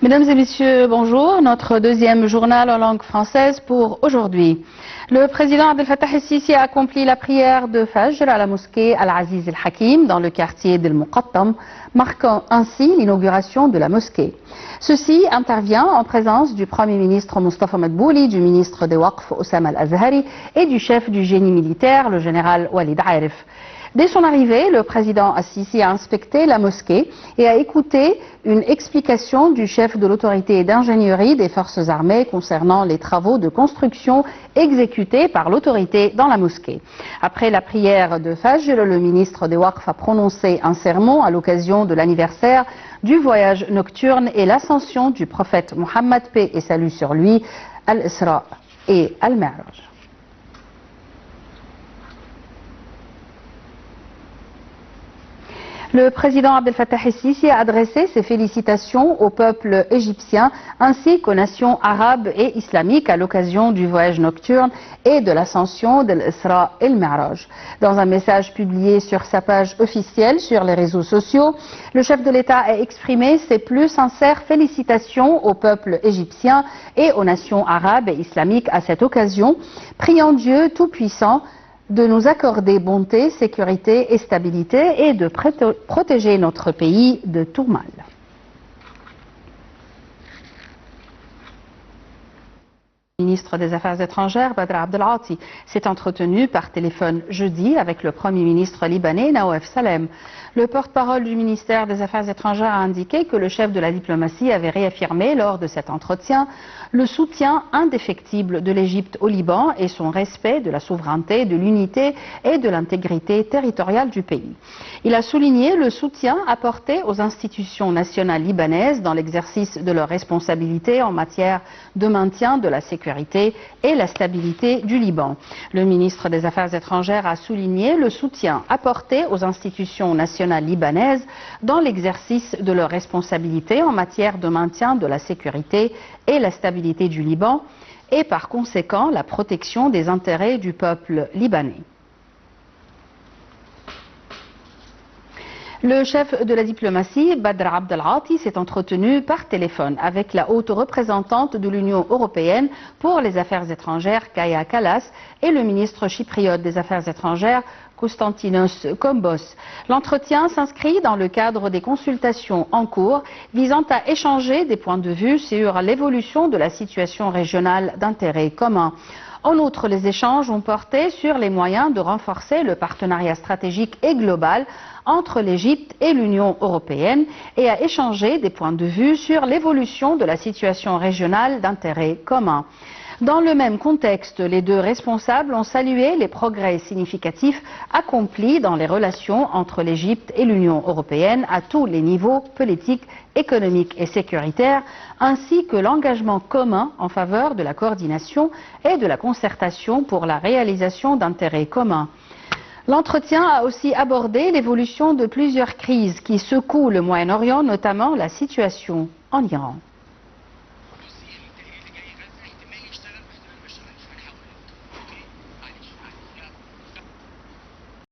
Mesdames et messieurs, bonjour. Notre deuxième journal en langue française pour aujourd'hui. Le président Abdel Fattah el-Sisi a accompli la prière de Fajr à la mosquée Al-Aziz el-Hakim dans le quartier d'El Muqattam, marquant ainsi l'inauguration de la mosquée. Ceci intervient en présence du Premier ministre Mustafa Madbouli, du ministre des Waqf Oussama Al-Azhari et du chef du génie militaire, le général Walid Arif. Dès son arrivée, le président Al-Sisi a inspecté la mosquée et a écouté une explication du chef de l'autorité d'ingénierie des forces armées concernant les travaux de construction exécutés par l'autorité dans la mosquée. Après la prière de Fajr, le ministre des Waqf a prononcé un sermon à l'occasion de l'anniversaire du voyage nocturne et l'ascension du prophète Mohammed, paix et salut sur lui, Al-Isra et Al-Mi'raj. Le président Abdel Fattah el-Sisi a adressé ses félicitations au peuple égyptien ainsi qu'aux nations arabes et islamiques à l'occasion du voyage nocturne et de l'ascension de l'Isra et le Mi'raj. Dans un message publié sur sa page officielle sur les réseaux sociaux, le chef de l'État a exprimé ses plus sincères félicitations au peuple égyptien et aux nations arabes et islamiques à cette occasion, priant Dieu Tout-Puissant de nous accorder bonté, sécurité et stabilité et de protéger notre pays de tout mal. Le ministre des Affaires étrangères, Badr Abdel Ati, s'est entretenu par téléphone jeudi avec le Premier ministre libanais, Nawaf Salem. Le porte-parole du ministère des Affaires étrangères a indiqué que le chef de la diplomatie avait réaffirmé lors de cet entretien le soutien indéfectible de l'Égypte au Liban et son respect de la souveraineté, de l'unité et de l'intégrité territoriale du pays. Il a souligné le soutien apporté aux institutions nationales libanaises dans l'exercice de leurs responsabilités en matière de maintien de la sécurité et la stabilité du Liban. Le ministre des Affaires étrangères a souligné le soutien apporté aux institutions nationales libanaises dans l'exercice de leurs responsabilités en matière de maintien de la sécurité et la stabilité du Liban et par conséquent la protection des intérêts du peuple libanais. Le chef de la diplomatie, Badr Abdel Ati, s'est entretenu par téléphone avec la haute représentante de l'Union européenne pour les affaires étrangères, Kaja Kallas, et le ministre chypriote des Affaires étrangères, Konstantinos Kombos. L'entretien s'inscrit dans le cadre des consultations en cours visant à échanger des points de vue sur l'évolution de la situation régionale d'intérêt commun. En outre, les échanges ont porté sur les moyens de renforcer le partenariat stratégique et global entre l'Égypte et l'Union européenne et à échanger des points de vue sur l'évolution de la situation régionale d'intérêt commun. Dans le même contexte, les deux responsables ont salué les progrès significatifs accomplis dans les relations entre l'Égypte et l'Union européenne à tous les niveaux politiques, économiques et sécuritaires, ainsi que l'engagement commun en faveur de la coordination et de la concertation pour la réalisation d'intérêts communs. L'entretien a aussi abordé l'évolution de plusieurs crises qui secouent le Moyen-Orient, notamment la situation en Iran.